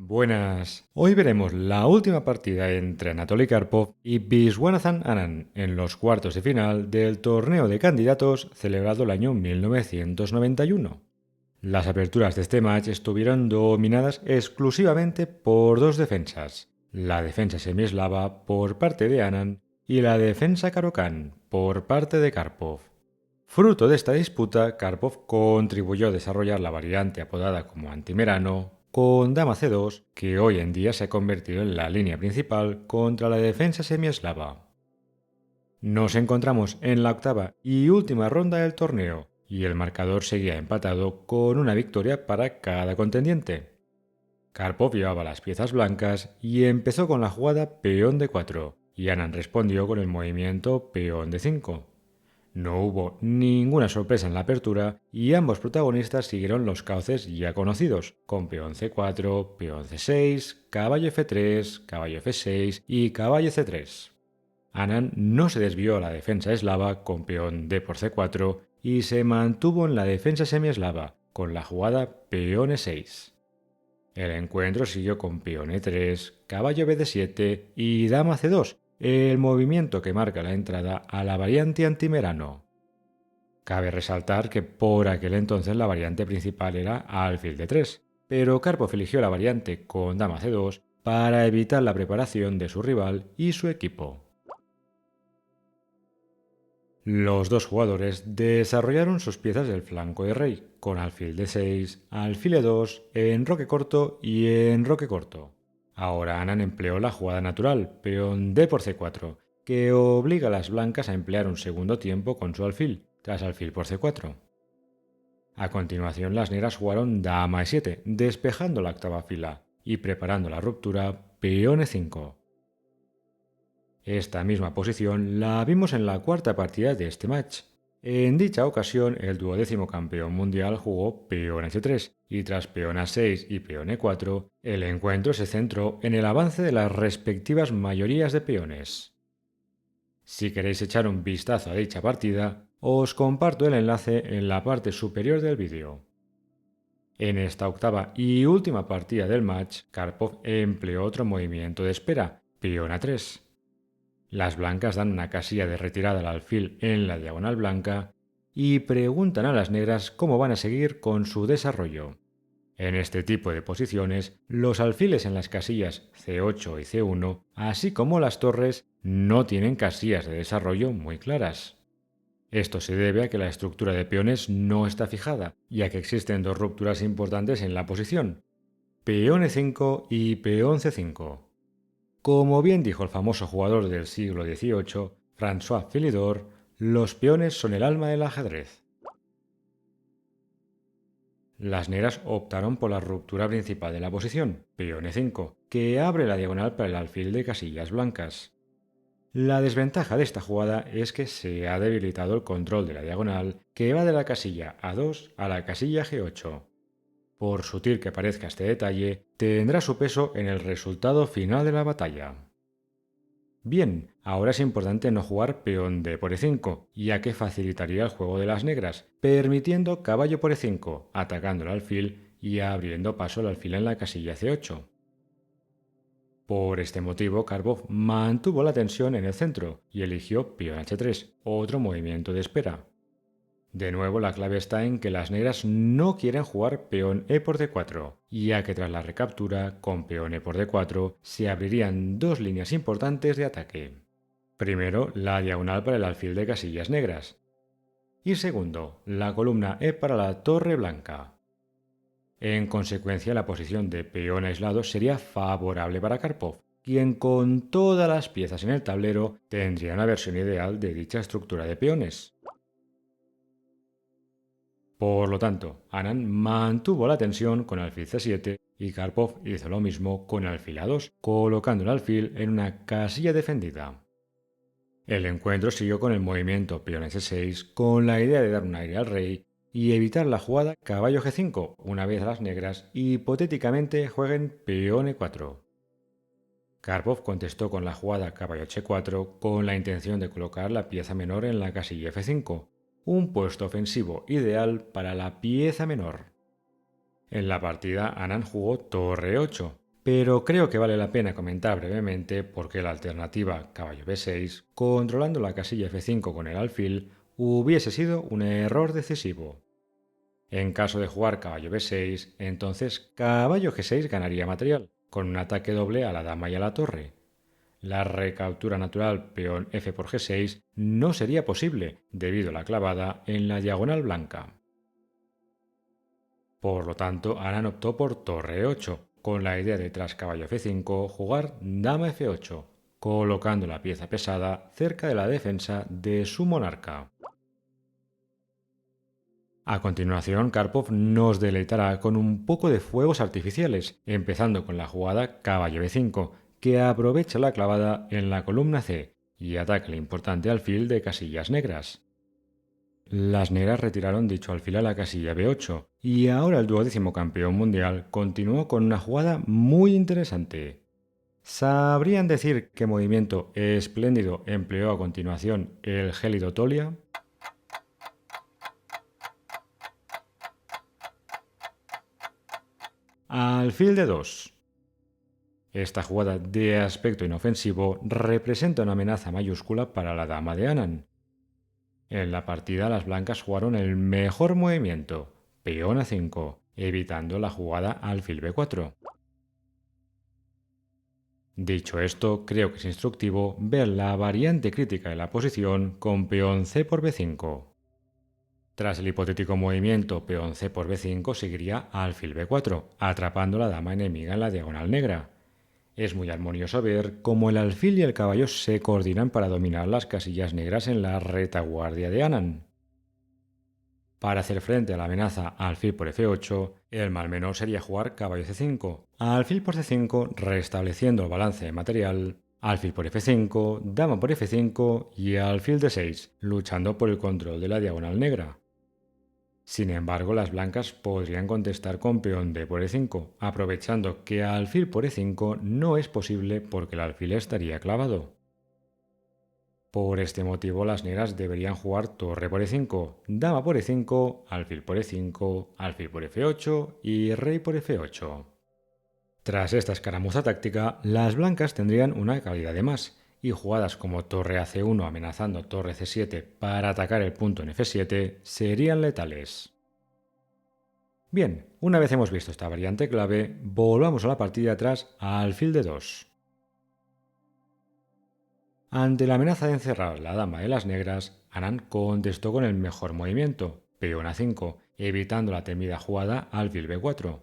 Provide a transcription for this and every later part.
Buenas. Hoy veremos la última partida entre Anatoly Karpov y Viswanathan Anand en los cuartos de final del torneo de candidatos celebrado el año 1991. Las aperturas de este match estuvieron dominadas exclusivamente por dos defensas, la defensa semieslava por parte de Anand y la defensa Caro-Kann por parte de Karpov. Fruto de esta disputa, Karpov contribuyó a desarrollar la variante apodada como Antimerano con Dama C2, que hoy en día se ha convertido en la línea principal contra la defensa semieslava. Nos encontramos en la octava y última ronda del torneo, y el marcador seguía empatado con una victoria para cada contendiente. Karpov llevaba las piezas blancas y empezó con la jugada peón D4, y Anand respondió con el movimiento peón D5. No hubo ninguna sorpresa en la apertura y ambos protagonistas siguieron los cauces ya conocidos, con peón C4, peón C6, caballo F3, caballo F6 y caballo C3. Anand no se desvió a la defensa eslava con peón D por C4 y se mantuvo en la defensa semieslava con la jugada peón E6. El encuentro siguió con peón E3, caballo BD7 y dama C2, el movimiento que marca la entrada a la variante Antimerano. Cabe resaltar que por aquel entonces la variante principal era alfil D3, pero Karpov eligió la variante con dama C2 para evitar la preparación de su rival y su equipo. Los dos jugadores desarrollaron sus piezas del flanco de rey, con alfil D6, alfil E2, enroque corto y enroque corto. Ahora Anand empleó la jugada natural, peón D por C4, que obliga a las blancas a emplear un segundo tiempo con su alfil, tras alfil por C4. A continuación las negras jugaron dama E7, despejando la octava fila y preparando la ruptura peón E5. Esta misma posición la vimos en la cuarta partida de este match. En dicha ocasión, el duodécimo campeón mundial jugó peón h3 y tras peón a6 y peón e4, el encuentro se centró en el avance de las respectivas mayorías de peones. Si queréis echar un vistazo a dicha partida, os comparto el enlace en la parte superior del vídeo. En esta octava y última partida del match, Karpov empleó otro movimiento de espera, peón a3. Las blancas dan una casilla de retirada al alfil en la diagonal blanca y preguntan a las negras cómo van a seguir con su desarrollo. En este tipo de posiciones, los alfiles en las casillas C8 y C1, así como las torres, no tienen casillas de desarrollo muy claras. Esto se debe a que la estructura de peones no está fijada, ya que existen dos rupturas importantes en la posición, peón E5 y peón C5. Como bien dijo el famoso jugador del siglo XVIII, François Philidor, los peones son el alma del ajedrez. Las negras optaron por la ruptura principal de la posición, peón E5, que abre la diagonal para el alfil de casillas blancas. La desventaja de esta jugada es que se ha debilitado el control de la diagonal que va de la casilla A2 a la casilla G8. Por sutil que parezca este detalle, tendrá su peso en el resultado final de la batalla. Bien, ahora es importante no jugar peón D por E5, ya que facilitaría el juego de las negras, permitiendo caballo por E5, atacando el alfil y abriendo paso al alfil en la casilla C8. Por este motivo, Karpov mantuvo la tensión en el centro y eligió peón H3, otro movimiento de espera. De nuevo, la clave está en que las negras no quieren jugar peón E por D4, ya que tras la recaptura, con peón E por D4, se abrirían dos líneas importantes de ataque. Primero, la diagonal para el alfil de casillas negras. Y segundo, la columna E para la torre blanca. En consecuencia, la posición de peón aislado sería favorable para Karpov, quien con todas las piezas en el tablero tendría una versión ideal de dicha estructura de peones. Por lo tanto, Anand mantuvo la tensión con alfil c7 y Karpov hizo lo mismo con alfil a2, colocando el alfil en una casilla defendida. El encuentro siguió con el movimiento peón s6 con la idea de dar un aire al rey y evitar la jugada caballo g5 una vez las negras hipotéticamente jueguen peón e4. Karpov contestó con la jugada caballo h4 con la intención de colocar la pieza menor en la casilla f5, un puesto ofensivo ideal para la pieza menor. En la partida Anand jugó torre 8, pero creo que vale la pena comentar brevemente por qué la alternativa caballo b6, controlando la casilla f5 con el alfil, hubiese sido un error decisivo. En caso de jugar caballo b6, entonces caballo g6 ganaría material, con un ataque doble a la dama y a la torre. La recaptura natural peón f por g6 no sería posible debido a la clavada en la diagonal blanca. Por lo tanto, Anand optó por torre e8, con la idea de tras caballo f5 jugar dama f8, colocando la pieza pesada cerca de la defensa de su monarca. A continuación, Karpov nos deleitará con un poco de fuegos artificiales, empezando con la jugada caballo b5, que aprovecha la clavada en la columna C y ataca el importante alfil de casillas negras. Las negras retiraron dicho alfil a la casilla b8 y ahora el 12º campeón mundial continuó con una jugada muy interesante. ¿Sabrían decir qué movimiento espléndido empleó a continuación el gélido Tolia? Alfil de 2. Esta jugada de aspecto inofensivo representa una amenaza mayúscula para la dama de Anand. En la partida las blancas jugaron el mejor movimiento, peón a5, evitando la jugada alfil b4. Dicho esto, creo que es instructivo ver la variante crítica de la posición con peón c por b5. Tras el hipotético movimiento peón c por b5 seguiría alfil b4, atrapando la dama enemiga en la diagonal negra. Es muy armonioso ver cómo el alfil y el caballo se coordinan para dominar las casillas negras en la retaguardia de Anand. Para hacer frente a la amenaza alfil por f8, el mal menor sería jugar caballo c5, alfil por c5 restableciendo el balance de material, alfil por f5, dama por f5 y alfil d6, luchando por el control de la diagonal negra. Sin embargo, las blancas podrían contestar con peón d por e5, aprovechando que alfil por e5 no es posible porque el alfil estaría clavado. Por este motivo, las negras deberían jugar torre por e5, dama por e5, alfil por e5, alfil por f8 y rey por f8. Tras esta escaramuza táctica, las blancas tendrían una calidad de más, y jugadas como torre a c1 amenazando torre c7 para atacar el punto en f7 serían letales. Bien, una vez hemos visto esta variante clave, volvamos a la partida atrás a alfil de 2. Ante la amenaza de encerrar la dama de las negras, Anand contestó con el mejor movimiento, peón a5, evitando la temida jugada alfil b4.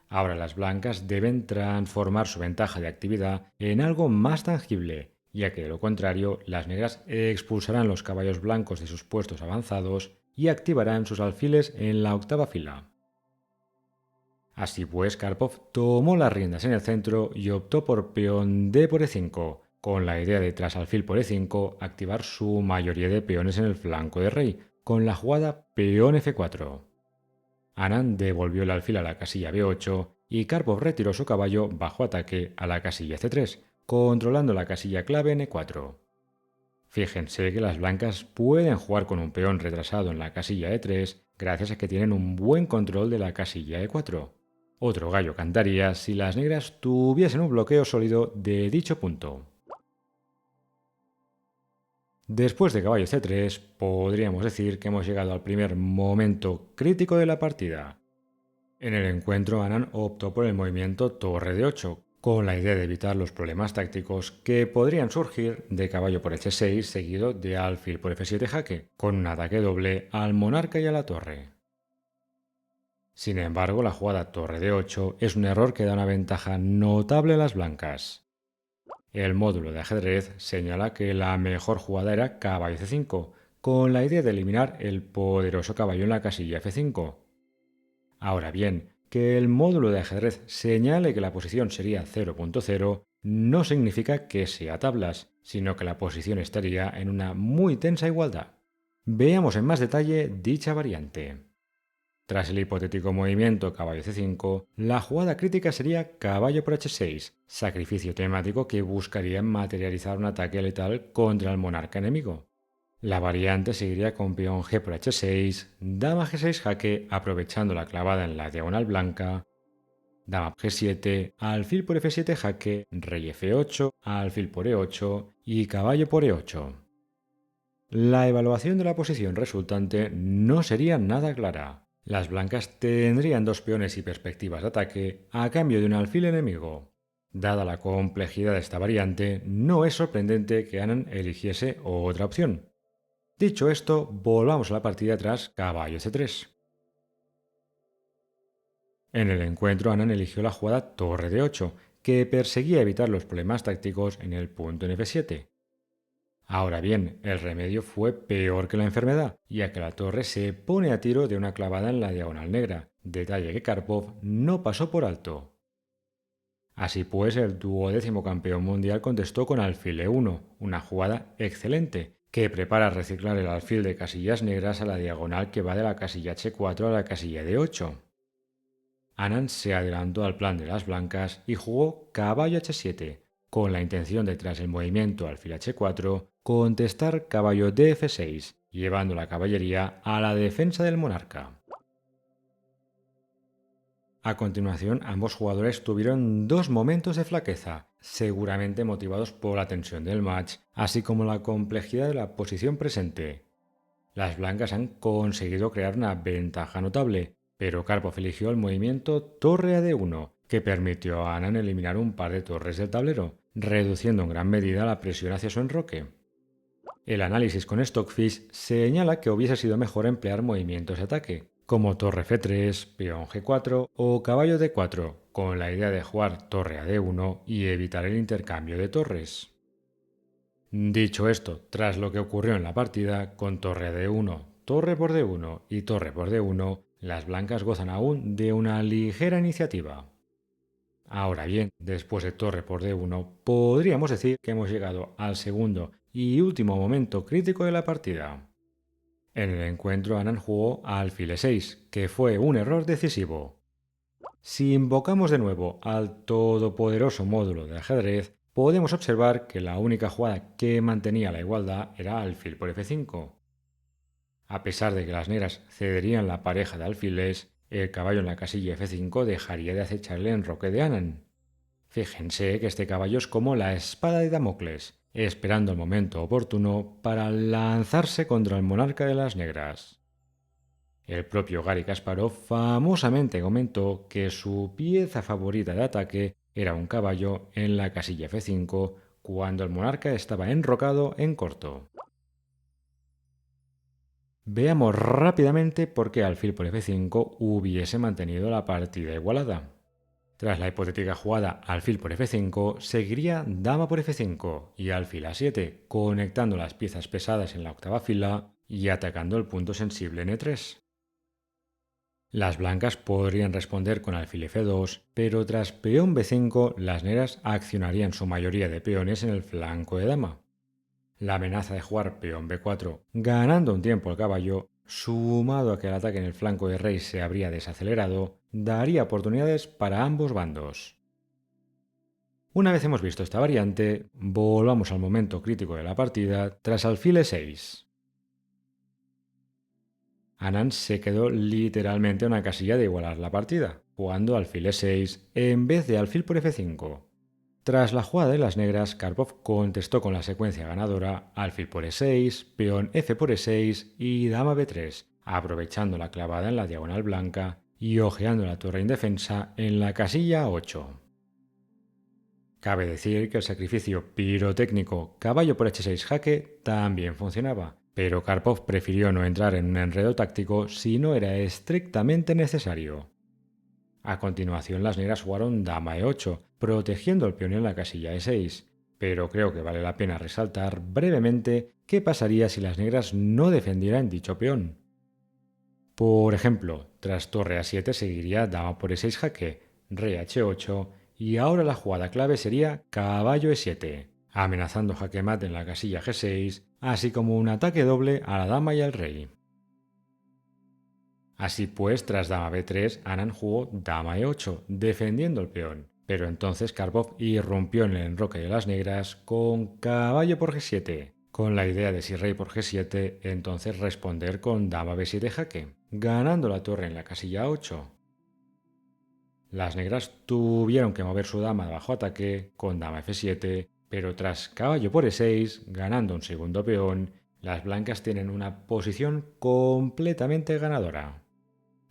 Ahora las blancas deben transformar su ventaja de actividad en algo más tangible, ya que de lo contrario las negras expulsarán los caballos blancos de sus puestos avanzados y activarán sus alfiles en la octava fila. Así pues, Karpov tomó las riendas en el centro y optó por peón d por e5, con la idea de tras alfil por e5 activar su mayoría de peones en el flanco de rey, con la jugada peón f4. Anand devolvió el alfil a la casilla b8 y Karpov retiró su caballo bajo ataque a la casilla c3, controlando la casilla clave en e4. Fíjense que las blancas pueden jugar con un peón retrasado en la casilla e3 gracias a que tienen un buen control de la casilla e4. Otro gallo cantaría si las negras tuviesen un bloqueo sólido de dicho punto. Después de caballo c3, podríamos decir que hemos llegado al primer momento crítico de la partida. En el encuentro, Anand optó por el movimiento torre de 8, con la idea de evitar los problemas tácticos que podrían surgir de caballo por h6 seguido de alfil por f7 jaque, con un ataque doble al monarca y a la torre. Sin embargo, la jugada torre de 8 es un error que da una ventaja notable a las blancas. El módulo de ajedrez señala que la mejor jugada era caballo c5, con la idea de eliminar el poderoso caballo en la casilla f5. Ahora bien, que el módulo de ajedrez señale que la posición sería 0.0 no significa que sea tablas, sino que la posición estaría en una muy tensa igualdad. Veamos en más detalle dicha variante. Tras el hipotético movimiento caballo c5, la jugada crítica sería caballo por h6, sacrificio temático que buscaría materializar un ataque letal contra el monarca enemigo. La variante seguiría con peón g por h6, dama g6 jaque aprovechando la clavada en la diagonal blanca, dama G7, alfil por F7 jaque, rey F8, alfil por E8 y caballo por E8. La evaluación de la posición resultante no sería nada clara. Las blancas tendrían dos peones y perspectivas de ataque a cambio de un alfil enemigo. Dada la complejidad de esta variante, no es sorprendente que Anand eligiese otra opción. Dicho esto, volvamos a la partida tras caballo C3. En el encuentro, Anand eligió la jugada torre de 8, que perseguía evitar los problemas tácticos en el punto en F7. Ahora bien, el remedio fue peor que la enfermedad, ya que la torre se pone a tiro de una clavada en la diagonal negra, detalle que Karpov no pasó por alto. Así pues, el 12º campeón mundial contestó con alfil E1, una jugada excelente, que prepara reciclar el alfil de casillas negras a la diagonal que va de la casilla H4 a la casilla D8. Anand se adelantó al plan de las blancas y jugó caballo H7, con la intención de, tras el movimiento alfil H4, contestar caballo DF6, llevando la caballería a la defensa del monarca. A continuación, ambos jugadores tuvieron dos momentos de flaqueza, seguramente motivados por la tensión del match, así como la complejidad de la posición presente. Las blancas han conseguido crear una ventaja notable, pero Karpov eligió el movimiento torre a D1, que permitió a Anand eliminar un par de torres del tablero, reduciendo en gran medida la presión hacia su enroque. El análisis con Stockfish señala que hubiese sido mejor emplear movimientos de ataque, como torre F3, peón G4 o caballo D4, con la idea de jugar torre a D1 y evitar el intercambio de torres. Dicho esto, tras lo que ocurrió en la partida, con torre a D1, torre por D1 y torre por D1, las blancas gozan aún de una ligera iniciativa. Ahora bien, después de torre por D1, podríamos decir que hemos llegado al segundo y último momento crítico de la partida. En el encuentro, Anand jugó alfil E6, que fue un error decisivo. Si invocamos de nuevo al todopoderoso módulo de ajedrez, podemos observar que la única jugada que mantenía la igualdad era alfil por F5. A pesar de que las negras cederían la pareja de alfiles, el caballo en la casilla F5 dejaría de acechar el enroque de Anand. Fíjense que este caballo es como la espada de Damocles, esperando el momento oportuno para lanzarse contra el monarca de las negras. El propio Garry Kasparov famosamente comentó que su pieza favorita de ataque era un caballo en la casilla F5 cuando el monarca estaba enrocado en corto. Veamos rápidamente por qué alfil por F5 hubiese mantenido la partida igualada. Tras la hipotética jugada alfil por F5, seguiría dama por F5 y alfil A7, conectando las piezas pesadas en la octava fila y atacando el punto sensible en E3. Las blancas podrían responder con alfil F2, pero tras peón B5, las negras accionarían su mayoría de peones en el flanco de dama. La amenaza de jugar peón B4, ganando un tiempo al caballo, sumado a que el ataque en el flanco de rey se habría desacelerado, daría oportunidades para ambos bandos. Una vez hemos visto esta variante, volvamos al momento crítico de la partida tras alfil E6. Anand se quedó literalmente a una casilla de igualar la partida, jugando alfil E6 en vez de alfil por F5. Tras la jugada de las negras, Karpov contestó con la secuencia ganadora alfil por E6, peón F por E6 y dama B3, aprovechando la clavada en la diagonal blanca y ojeando la torre indefensa en la casilla 8. Cabe decir que el sacrificio pirotécnico caballo por H6 jaque también funcionaba, pero Karpov prefirió no entrar en un enredo táctico si no era estrictamente necesario. A continuación, las negras jugaron dama E8, protegiendo el peón en la casilla E6, pero creo que vale la pena resaltar brevemente qué pasaría si las negras no defendieran dicho peón. Por ejemplo, tras torre A7 seguiría dama por E6 jaque, rey H8 y ahora la jugada clave sería caballo E7, amenazando jaque mate en la casilla G6, así como un ataque doble a la dama y al rey. Así pues, tras dama B3, Anand jugó dama E8, defendiendo el peón, pero entonces Karpov irrumpió en el enroque de las negras con caballo por G7, con la idea de si rey por G7, entonces responder con dama B7 jaque, ganando la torre en la casilla 8. Las negras tuvieron que mover su dama bajo ataque con dama F7, pero tras caballo por E6, ganando un segundo peón, las blancas tienen una posición completamente ganadora.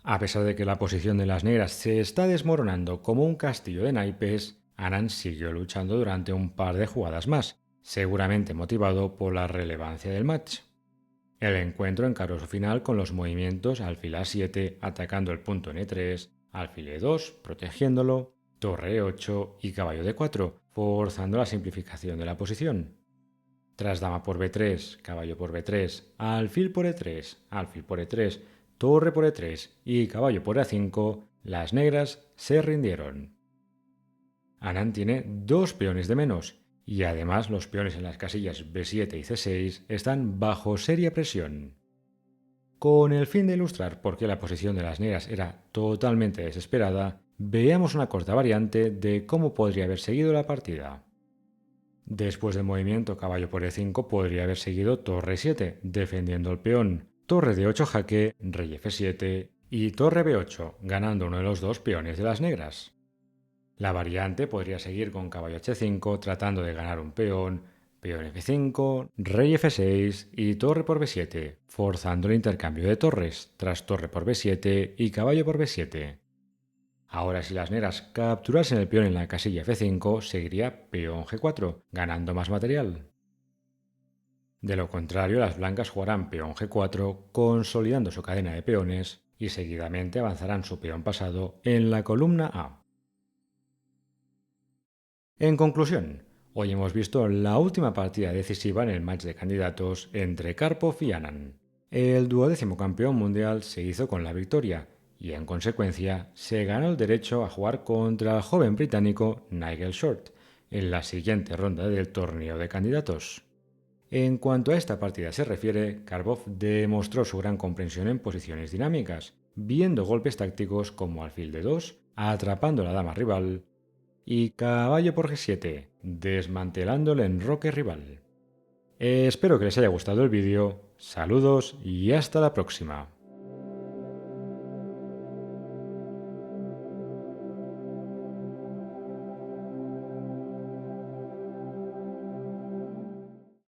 A pesar de que la posición de las negras se está desmoronando como un castillo de naipes, Anand siguió luchando durante un par de jugadas más, seguramente motivado por la relevancia del match. El encuentro encaró su final con los movimientos alfil A7 atacando el punto en E3, alfil E2 protegiéndolo, torre E8 y caballo D4, forzando la simplificación de la posición. Tras dama por B3, caballo por B3, alfil por E3, alfil por E3, torre por E3 y caballo por A5, las negras se rindieron. Anand tiene 2 peones de menos y además los peones en las casillas B7 y C6 están bajo seria presión. Con el fin de ilustrar por qué la posición de las negras era totalmente desesperada, veamos una corta variante de cómo podría haber seguido la partida. Después del movimiento caballo por E5 podría haber seguido torre 7, defendiendo el peón, torre D8 jaque, rey F7 y torre B8, ganando uno de los 2 peones de las negras. La variante podría seguir con caballo H5 tratando de ganar un peón, peón F5, rey F6 y torre por B7, forzando el intercambio de torres tras torre por B7 y caballo por B7. Ahora si las negras capturasen el peón en la casilla F5, seguiría peón G4, ganando más material. De lo contrario, las blancas jugarán peón G4, consolidando su cadena de peones, y seguidamente avanzarán su peón pasado en la columna A. En conclusión, hoy hemos visto la última partida decisiva en el match de candidatos entre Karpov y Anand. El 12º campeón mundial se hizo con la victoria y en consecuencia se ganó el derecho a jugar contra el joven británico Nigel Short en la siguiente ronda del torneo de candidatos. En cuanto a esta partida se refiere, Karpov demostró su gran comprensión en posiciones dinámicas, viendo golpes tácticos como alfil D2, atrapando la dama rival, y caballo por G7, desmantelando el enroque rival. Espero que les haya gustado el vídeo, saludos y hasta la próxima.